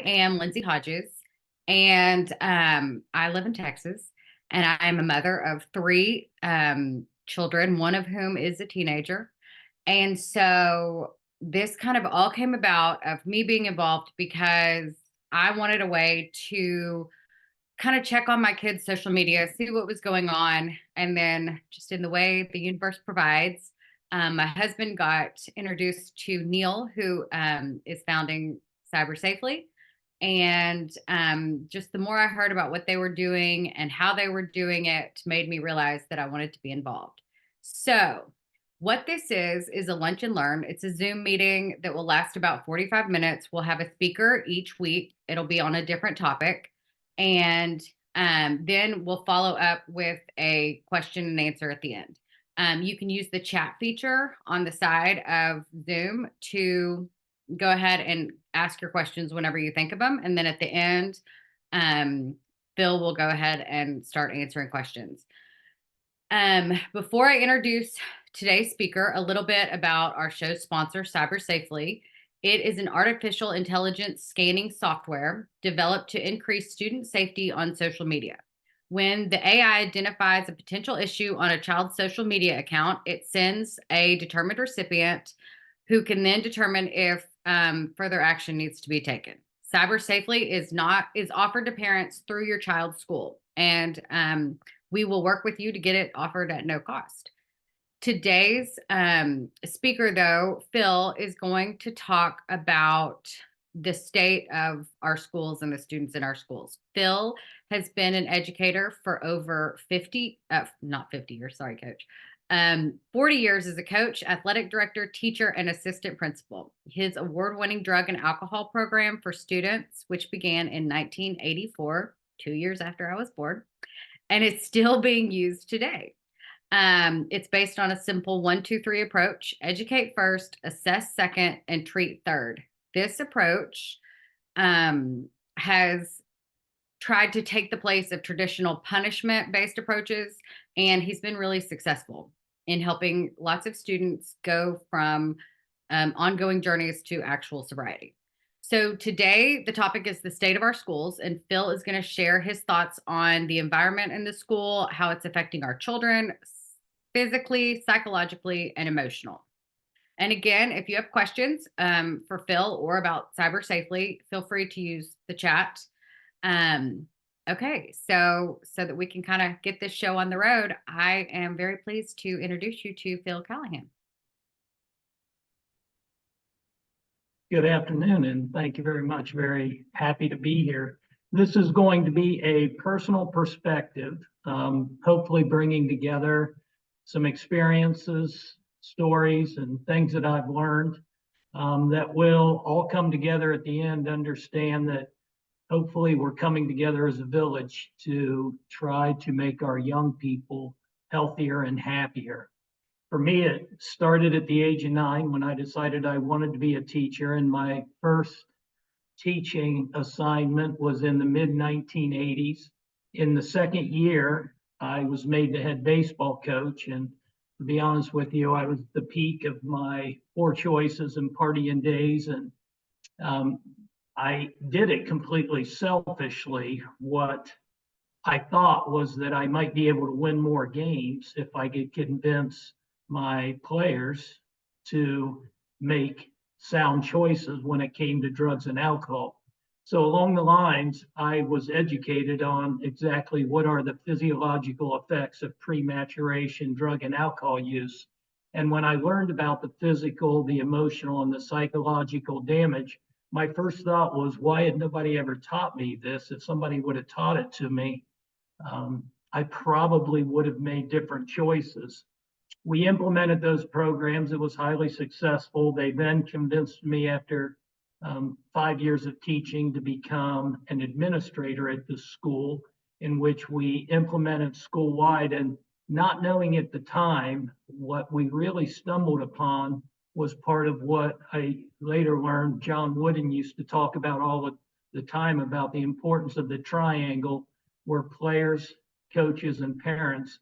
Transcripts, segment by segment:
am Lindsay Hodges, and I live in Texas, and I am a mother of three children, one of whom is a teenager. And so this kind of all came about of me being involved because I wanted a way to kind of check on my kids' social media, see what was going on, and then just in the way the universe provides. My husband got introduced to Neil, who is founding Cyber Safely. And just the more I heard about what they were doing and how they were doing it, made me realize that I wanted to be involved. So, what this is a lunch and learn. It's a Zoom meeting that will last about 45 minutes. We'll have a speaker each week, it'll be on a different topic. And then we'll follow up with a question and answer at the end. You can use the chat feature on the side of Zoom to go ahead and ask your questions whenever you think of them. And then at the end, Phil will go ahead and start answering questions. Before I introduce today's speaker, a little bit about our show's sponsor, Cyber Safely. It is an artificial intelligence scanning software developed to increase student safety on social media. When the AI identifies a potential issue on a child's social media account, it sends a determined recipient who can then determine if further action needs to be taken. Cyber Safely is offered to parents through your child's school, and we will work with you to get it offered at no cost. Today's speaker, though, Phil, is going to talk about the state of our schools and the students in our schools. Phil has been an educator for over 50 years, sorry, coach. 40 years as a coach, athletic director, teacher, and assistant principal. His award-winning drug and alcohol program for students, which began in 1984, 2 years after I was born, and it's still being used today. It's based on a simple 1-2-3 approach: educate first, assess second, and treat third. This approach has tried to take the place of traditional punishment-based approaches, and he's been really successful in helping lots of students go from ongoing journeys to actual sobriety. So today, the topic is the state of our schools, and Phil is going to share his thoughts on the environment in the school, how it's affecting our children physically, psychologically, and emotional. And again, if you have questions for Phil or about Cyber Safely, feel free to use the chat. Okay, so that we can kind of get this show on the road, I am very pleased to introduce you to Phil Callaghan. Good afternoon, and thank you very much. Very happy to be here. This is going to be a personal perspective, hopefully bringing together some experiences, stories, and things that I've learned that will all come together at the end, understand that hopefully we're coming together as a village to try to make our young people healthier and happier. For me, it started at the age of 9 when I decided I wanted to be a teacher, and my first teaching assignment was in the mid-1980s. In the second year, I was made the head baseball coach, and to be honest with you, I was at the peak of my 4 choices and partying days, and I did it completely selfishly. What I thought was that I might be able to win more games if I could convince my players to make sound choices when it came to drugs and alcohol. So along the lines, I was educated on exactly what are the physiological effects of prematuration drug and alcohol use. And when I learned about the physical, the emotional, and the psychological damage, my first thought was, why had nobody ever taught me this? If somebody would have taught it to me, I probably would have made different choices. We implemented those programs. It was highly successful. They then convinced me, after 5 years of teaching, to become an administrator at the school, in which we implemented school-wide. And not knowing at the time, what we really stumbled upon was part of what I later learned John Wooden used to talk about all the time, about the importance of the triangle, where players, coaches, and parents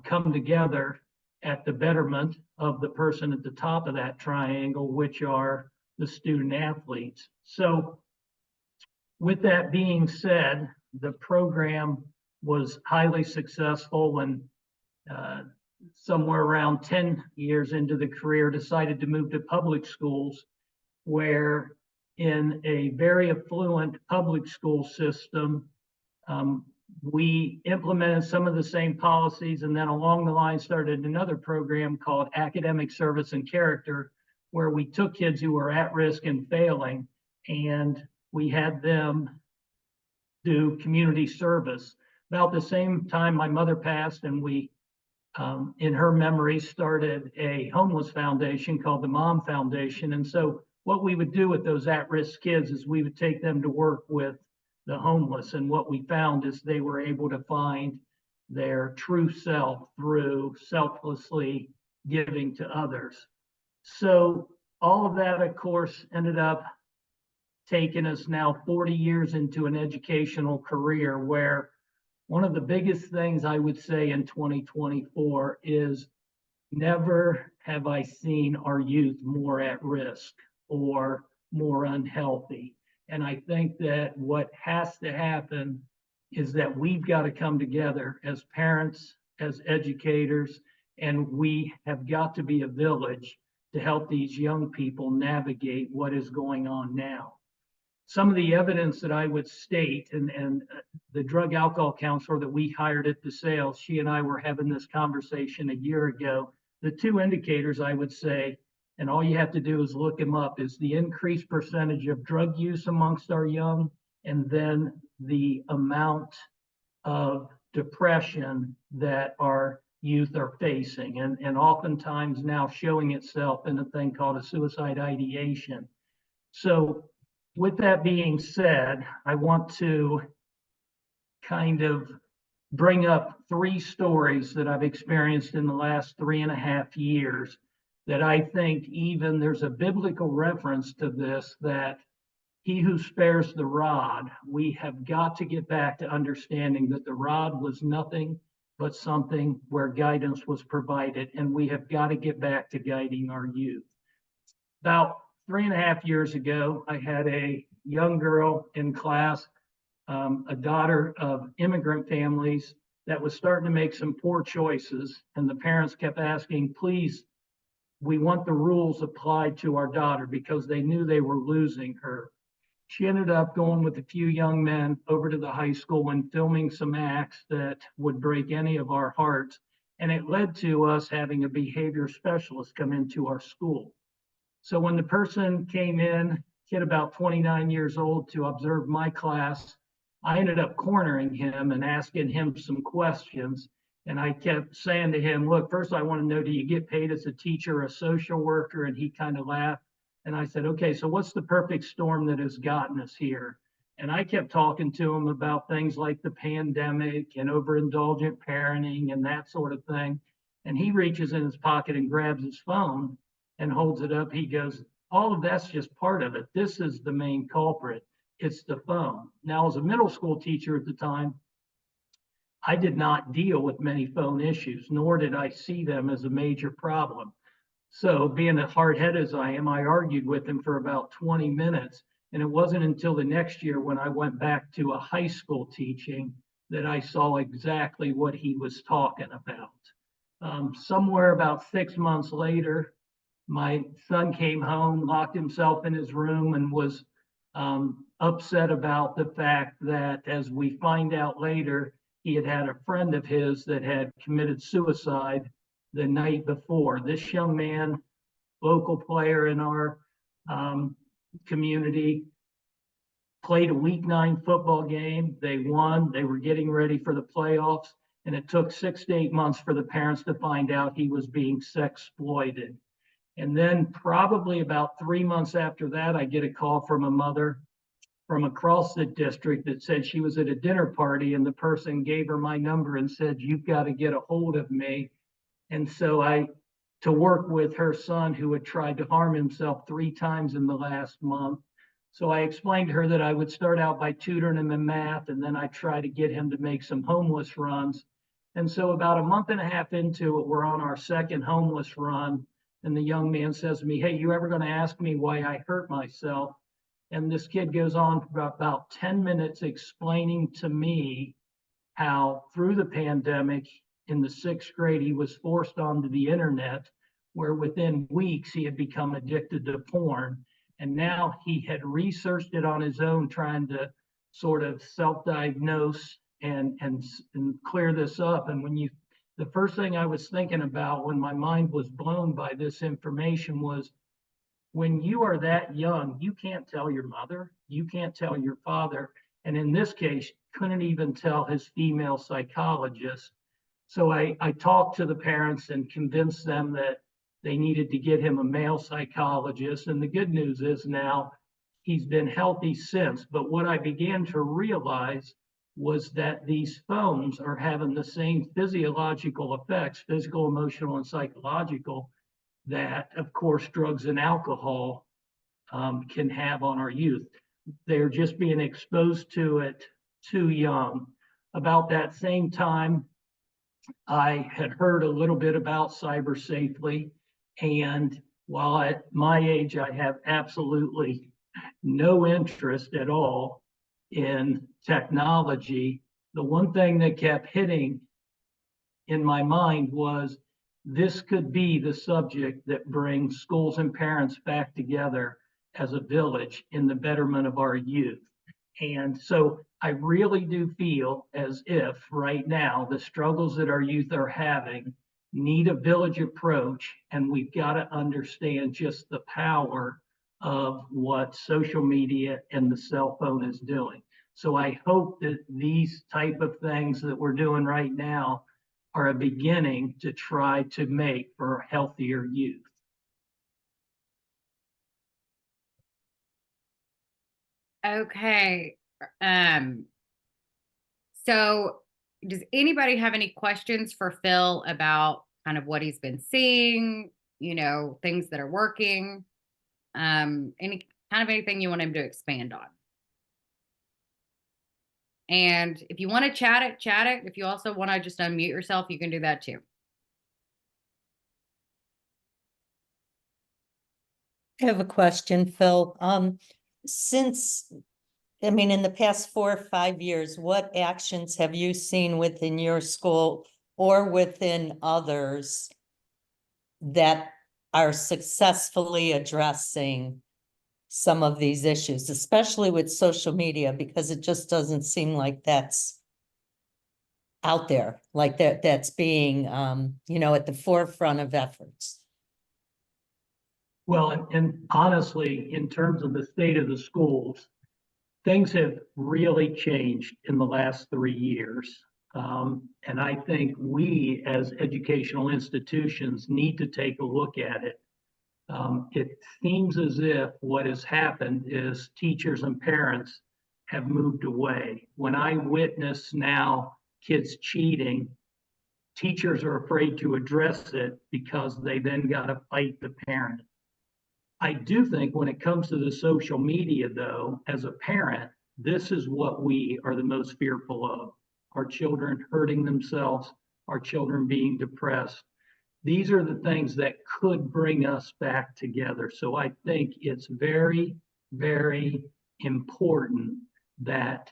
come together at the betterment of the person at the top of that triangle, which are the student athletes. So With that being said, the program was highly successful, and uh, somewhere around 10 years into the career, decided to move to public schools, where in a very affluent public school system, um, we implemented some of the same policies, and then along the line started another program called Academic Service and Character, where we took kids who were at risk and failing, and we had them do community service. About the same time my mother passed, and we, in her memory, started a homeless foundation called the Mom Foundation. And so what we would do with those at-risk kids is we would take them to work with the homeless. And what we found is they were able to find their true self through selflessly giving to others. So all of that, of course, ended up taking us now 40 years into an educational career, where one of the biggest things I would say in 2024 is never have I seen our youth more at risk or more unhealthy. And I think that what has to happen is that we've got to come together as parents, as educators, and we have got to be a village to help these young people navigate what is going on now. Some of the evidence that I would state, and the drug alcohol counselor that we hired at DeSales, she and I were having this conversation a year ago. The two indicators I would say, and all you have to do is look them up, is the increased percentage of drug use amongst our young, and then the amount of depression that our youth are facing, and oftentimes now showing itself in a thing called a suicide ideation. So with that being said, I want to kind of bring up three stories that I've experienced in the last 3.5 years that I think even there's a biblical reference to this, that he who spares the rod, we have got to get back to understanding that the rod was nothing but something where guidance was provided, and we have got to get back to guiding our youth. About 3.5 years ago, I had a young girl in class, a daughter of immigrant families, that was starting to make some poor choices. And the parents kept asking, please, we want the rules applied to our daughter, because they knew they were losing her. She ended up going with a few young men over to the high school and filming some acts that would break any of our hearts. And it led to us having a behavior specialist come into our school. So when the person came in, kid about 29 years old, to observe my class, I ended up cornering him and asking him some questions. And I kept saying to him, look, first I want to know, do you get paid as a teacher or a social worker? And he kind of laughed. And I said, okay, so what's the perfect storm that has gotten us here? And I kept talking to him about things like the pandemic and overindulgent parenting and that sort of thing. And he reaches in his pocket and grabs his phone and holds it up. He goes, all of that's just part of it. This is the main culprit. It's the phone. Now, as a middle school teacher at the time, I did not deal with many phone issues, nor did I see them as a major problem. So being as hard-headed as I am, I argued with him for about 20 minutes. And it wasn't until the next year when I went back to a high school teaching that I saw exactly what he was talking about. Somewhere about 6 months later, my son came home, locked himself in his room, and was upset about the fact that, as we find out later, he had had a friend of his that had committed suicide the night before. This young man, local player in our community, played a week 9 football game. They won. They were getting ready for the playoffs. And it took 6 to 8 months for the parents to find out he was being sexploited. And then probably about 3 months after that, I get a call from a mother from across the district that said she was at a dinner party, and the person gave her my number and said, you've got to get a hold of me. And so to work with her son, who had tried to harm himself 3 times in the last month. So I explained to her that I would start out by tutoring him in math, and then I try to get him to make some homeless runs. And so about a month and a half into it, we're on our second homeless run. And the young man says to me, hey, you ever going to ask me why I hurt myself? And this kid goes on for about 10 minutes explaining to me how through the pandemic in the sixth grade, he was forced onto the internet, where within weeks he had become addicted to porn. And now he had researched it on his own, trying to sort of self-diagnose and clear this up. And the first thing I was thinking about when my mind was blown by this information was, when you are that young, you can't tell your mother, you can't tell your father, and in this case, couldn't even tell his female psychologist. So I talked to the parents and convinced them that they needed to get him a male psychologist. And the good news is now he's been healthy since. But what I began to realize was that these phones are having the same physiological effects, physical, emotional, and psychological, that, of course, drugs and alcohol can have on our youth. They're just being exposed to it too young. About that same time, I had heard a little bit about cyber safely. And while at my age, I have absolutely no interest at all in technology, the one thing that kept hitting in my mind was, this could be the subject that brings schools and parents back together as a village in the betterment of our youth. And so I really do feel as if right now the struggles that our youth are having need a village approach, and we've got to understand just the power of what social media and the cell phone is doing. So I hope that these type of things that we're doing right now are a beginning to try to make for a healthier youth. Okay. Um, so does anybody have any questions for Phil about kind of what he's been seeing, things that are working? Any kind of anything you want him to expand on? And if you want to chat it, chat it. If you also want to just unmute yourself, you can do that too. I have a question, Phil. In the past 4 or 5 years, what actions have you seen within your school or within others that are successfully addressing some of these issues, especially with social media, because it just doesn't seem like that's out there, like that's being, at the forefront of efforts. Well, and honestly, in terms of the state of the schools, things have really changed in the last 3 years. And I think we as educational institutions need to take a look at it. It seems as if what has happened is teachers and parents have moved away. When I witness now kids cheating, teachers are afraid to address it because they then got to fight the parent. I do think when it comes to the social media, though, as a parent, this is what we are the most fearful of: our children hurting themselves, our children being depressed. These are the things that could bring us back together. So I think it's very, very important that,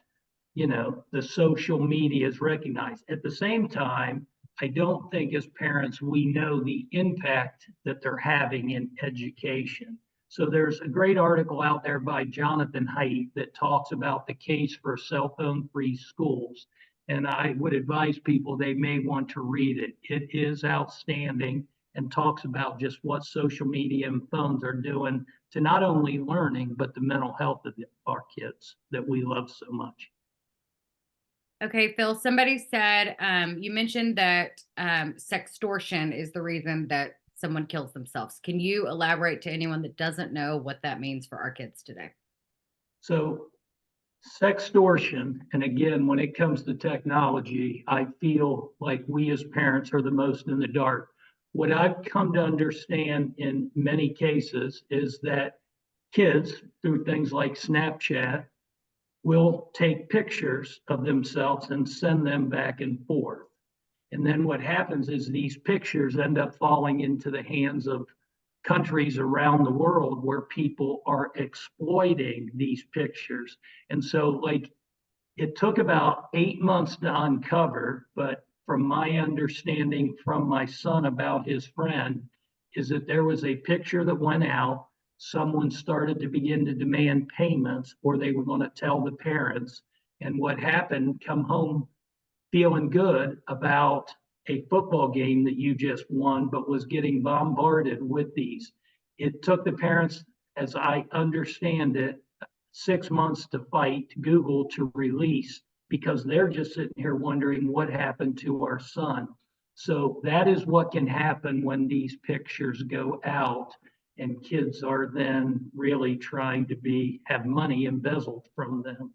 the social media is recognized. At the same time, I don't think as parents we know the impact that they're having in education. So there's a great article out there by Jonathan Haidt that talks about the case for cell phone free schools. And I would advise people they may want to read it. It is outstanding and talks about just what social media and phones are doing to not only learning, but the mental health of our kids that we love so much. Okay, Phil, somebody said, you mentioned that sextortion is the reason that someone kills themselves. Can you elaborate to anyone that doesn't know what that means for our kids today? So sextortion, and again, when it comes to technology, I feel like we as parents are the most in the dark. What I've come to understand in many cases is that kids, through things like Snapchat, will take pictures of themselves and send them back and forth. And then what happens is these pictures end up falling into the hands of countries around the world where people are exploiting these pictures. And so, like, it took about 8 months to uncover, but from my understanding from my son about his friend, is that there was a picture that went out. Someone started to begin to demand payments, or they were going to tell the parents. And what happened, come home feeling good about a football game that you just won, but was getting bombarded with these. It took the parents, as I understand it, 6 months to fight Google to release, because they're just sitting here wondering what happened to our son. So that is what can happen when these pictures go out and kids are then really trying to have money embezzled from them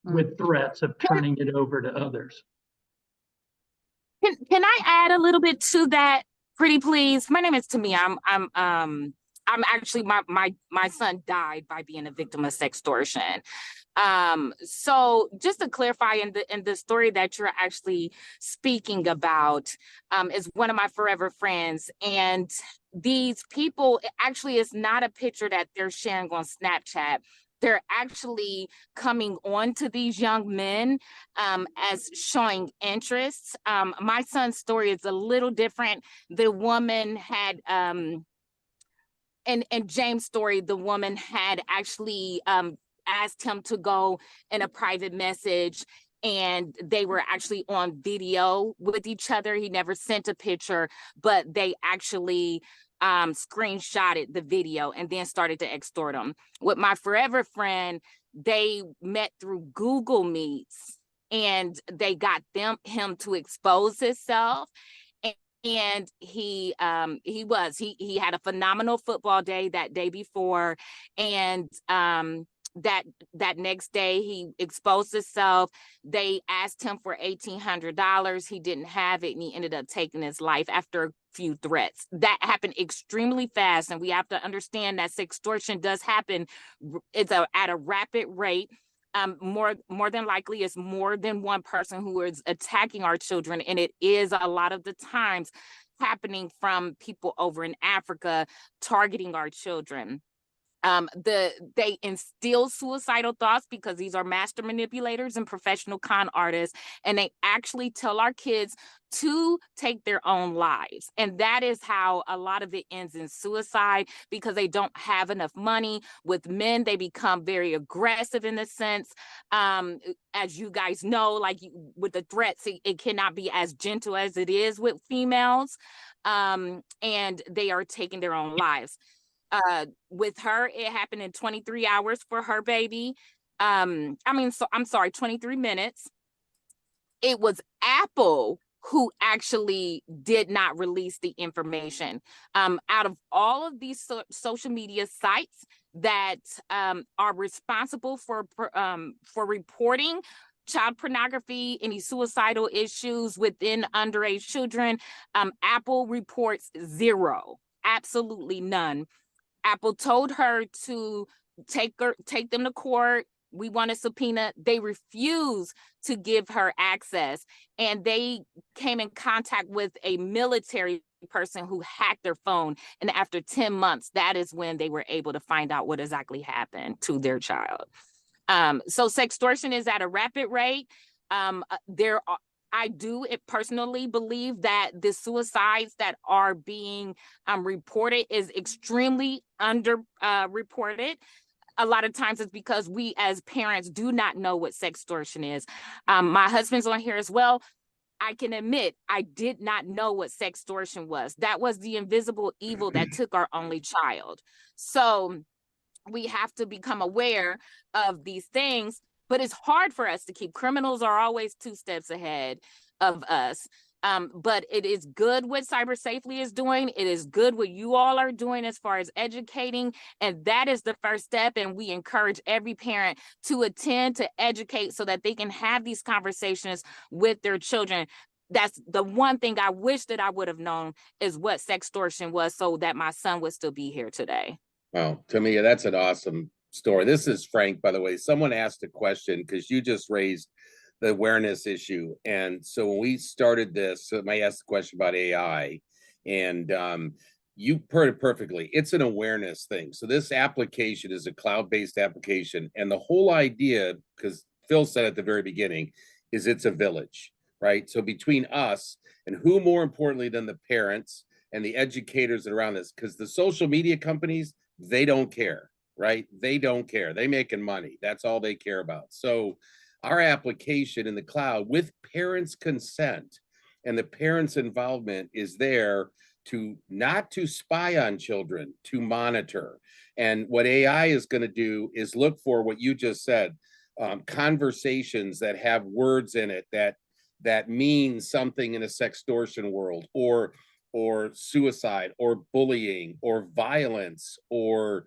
with threats of turning it over to others. Can I add a little bit to that, pretty please? My name is Tamia. I'm actually my son died by being a victim of sextortion. So just to clarify, in the story that you're actually speaking about, is one of my forever friends, and these people, it actually is not a picture that they're sharing on Snapchat. They're actually coming on to these young men as showing interest. My son's story is a little different. The woman had, in James' story, the woman had actually asked him to go in a private message, and they were actually on video with each other. He never sent a picture, but they actually screenshotted the video and then started to extort him. With my forever friend, they met through Google Meets, and they got him to expose himself. And he had a phenomenal football day that day before, and that next day he exposed himself. They asked him for $1,800. He didn't have it, and he ended up taking his life after a few threats. That happened extremely fast, and we have to understand that sextortion does happen. It's at a rapid rate. More than likely, it's more than one person who is attacking our children, and it is a lot of the times happening from people over in Africa targeting our children. They instill suicidal thoughts because these are master manipulators and professional con artists, and they actually tell our kids to take their own lives. And that is how a lot of it ends in suicide, because they don't have enough money. With men, they become very aggressive in the sense, as you guys know, like with the threats, it cannot be as gentle as it is with females, and they are taking their own lives. With her, it happened in 23 hours for her baby. I'm sorry, 23 minutes. It was Apple who actually did not release the information. Out of all of these social media sites that are responsible for reporting child pornography, any suicidal issues within underage children, Apple reports zero, absolutely none. Apple told her to take them to court. We want a subpoena. They refused to give her access, and they came in contact with a military person who hacked their phone. And after 10 months, that is when they were able to find out what exactly happened to their child. So sextortion is at a rapid rate. I do personally believe that the suicides that are being reported is extremely under reported. A lot of times it's because we as parents do not know what sextortion is. My husband's on here as well. I can admit I did not know what sextortion was. That was the invisible evil that took our only child. So we have to become aware of these things, but it's hard for us to keep. Criminals are always 2 steps ahead of us. But it is good what Cyber Safely is doing. It is good what you all are doing as far as educating. And that is the first step. And we encourage every parent to attend, to educate, so that they can have these conversations with their children. That's the one thing I wish that I would have known, is what sextortion was, so that my son would still be here today. Wow, Tamia, that's an awesome story. This is Frank, by the way. Someone asked a question because you just raised the awareness issue. And so when we started this, I asked the question about AI, and you put it perfectly. It's an awareness thing. So this application is a cloud-based application. And the whole idea, because Phil said at the very beginning, is it's a village, right? So between us and who more importantly than the parents and the educators that are around this, because the social media companies, they don't care, right? They don't care. They making money. That's all they care about. So our application in the cloud with parents' consent and the parents' involvement is there to not to spy on children, to monitor. And what AI is going to do is look for what you just said, conversations that have words in it that mean something in a sextortion world, or suicide, or bullying, or violence, or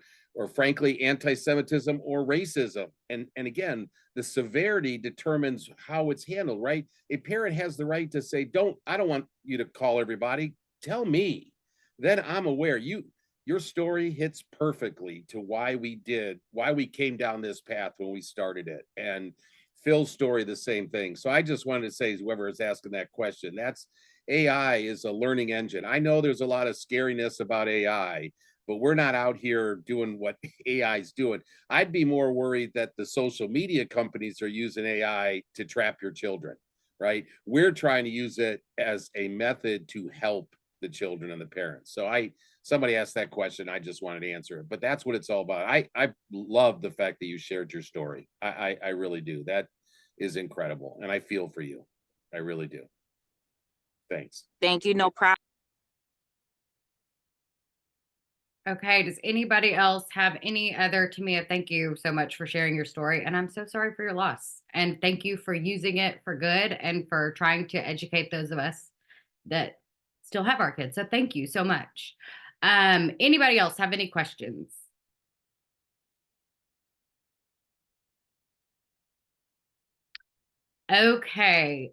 frankly anti-Semitism or racism. And again, the severity determines how it's handled, right? A parent has the right to say, I don't want you to call everybody. Tell me, then I'm aware. Your story hits perfectly to why we came down this path when we started it. And Phil's story, the same thing. So I just wanted to say, whoever is asking that question, that's AI is a learning engine. I know there's a lot of scariness about AI, but we're not out here doing what AI is doing. I'd be more worried that the social media companies are using AI to trap your children, right? We're trying to use it as a method to help the children and the parents. So somebody asked that question. I just wanted to answer it, but that's what it's all about. I love the fact that you shared your story. I really do. That is incredible. And I feel for you. I really do. Thanks. Thank you. No problem. Okay, does anybody else have any other? Tamia, thank you so much for sharing your story. And I'm so sorry for your loss. And thank you for using it for good and for trying to educate those of us that still have our kids. So thank you so much. Anybody else have any questions? Okay.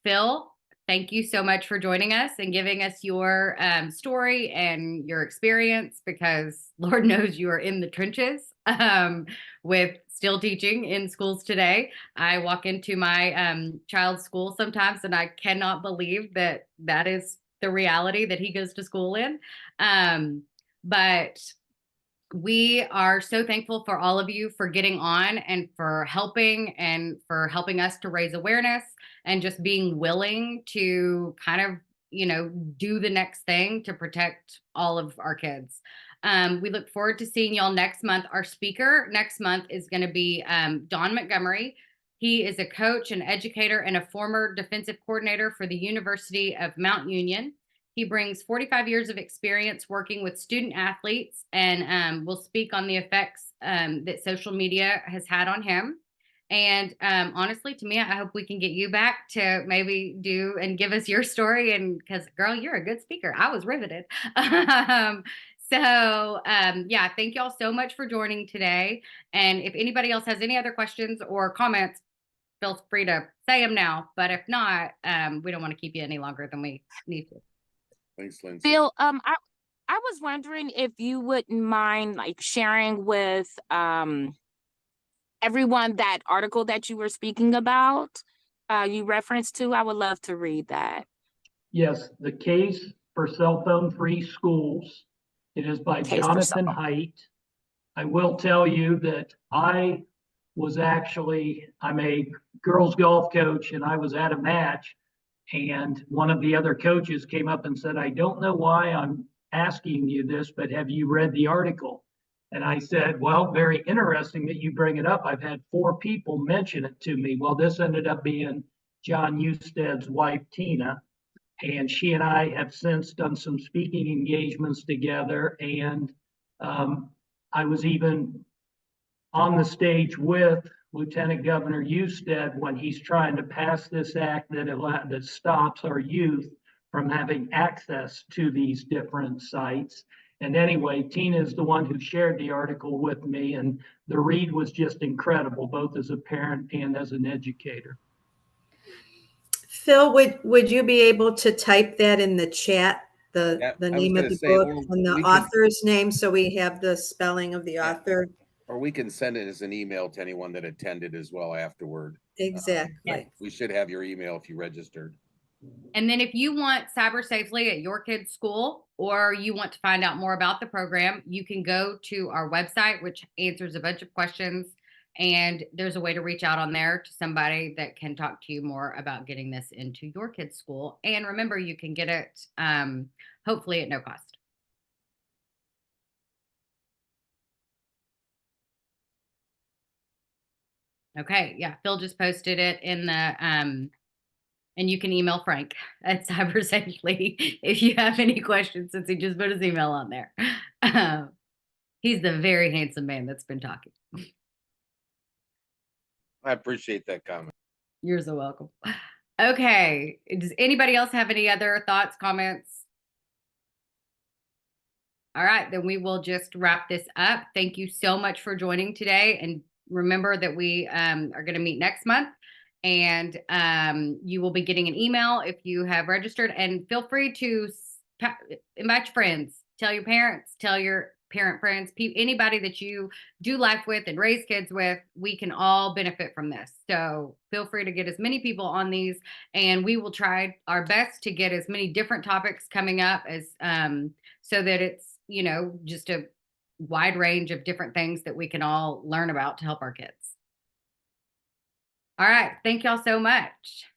Phil, thank you so much for joining us and giving us your story and your experience, because Lord knows you are in the trenches with still teaching in schools today. I walk into my child's school sometimes and I cannot believe that that is the reality that he goes to school in. But we are so thankful for all of you for getting on and for helping us to raise awareness and just being willing to kind of, do the next thing to protect all of our kids. We look forward to seeing y'all next month. Our speaker next month is going to be Don Montgomery. He is a coach, an educator, and a former defensive coordinator for the University of Mount Union. He brings 45 years of experience working with student athletes and will speak on the effects that social media has had on him. And honestly, Tamia, I hope we can get you back to maybe do and give us your story. And because, girl, you're a good speaker. I was riveted. Yeah, thank y'all so much for joining today. And if anybody else has any other questions or comments, feel free to say them now. But if not, we don't want to keep you any longer than we need to. Thanks, Lindsay. Phil, I was wondering if you wouldn't mind like sharing with everyone that article that you were speaking about, you referenced to. I would love to read that. Yes, the case for cell phone free schools. It is by Case for cell Jonathan phone. Haidt. I will tell you that I'm a girls golf coach, and I was at a match, and one of the other coaches came up and said, I don't know why I'm asking you this, but have you read the article? And I said, well, very interesting that you bring it up. I've had 4 people mention it to me. Well, this ended up being John Husted's wife, Tina. And she and I have since done some speaking engagements together. And I was even on the stage with Lieutenant Governor Husted when he's trying to pass this act that stops our youth from having access to these different sites. And anyway, Tina is the one who shared the article with me, and the read was just incredible, both as a parent and as an educator. Phil, would you be able to type that in the chat, the name of the book and the author's name, so we have the spelling of the author? Or we can send it as an email to anyone that attended as well afterward. Exactly. We should have your email if you registered. And then if you want cyber safely at your kid's school, or you want to find out more about the program, you can go to our website, which answers a bunch of questions. And there's a way to reach out on there to somebody that can talk to you more about getting this into your kid's school. And remember, you can get it hopefully at no cost. Okay, yeah, Phil just posted it in the and you can email Frank at Cyber Safely if you have any questions, since he just put his email on there. He's the very handsome man that's been talking. I appreciate that comment. You're so welcome. Okay, does anybody else have any other thoughts, comments? All right, then we will just wrap this up. Thank you so much for joining today. And remember that we are going to meet next month. And you will be getting an email if you have registered. And feel free to invite your friends, tell your parents, tell your parent friends, anybody that you do life with and raise kids with. We can all benefit from this. So feel free to get as many people on these. And we will try our best to get as many different topics coming up as so that it's, you know, just a wide range of different things that we can all learn about to help our kids. All right. Thank y'all so much.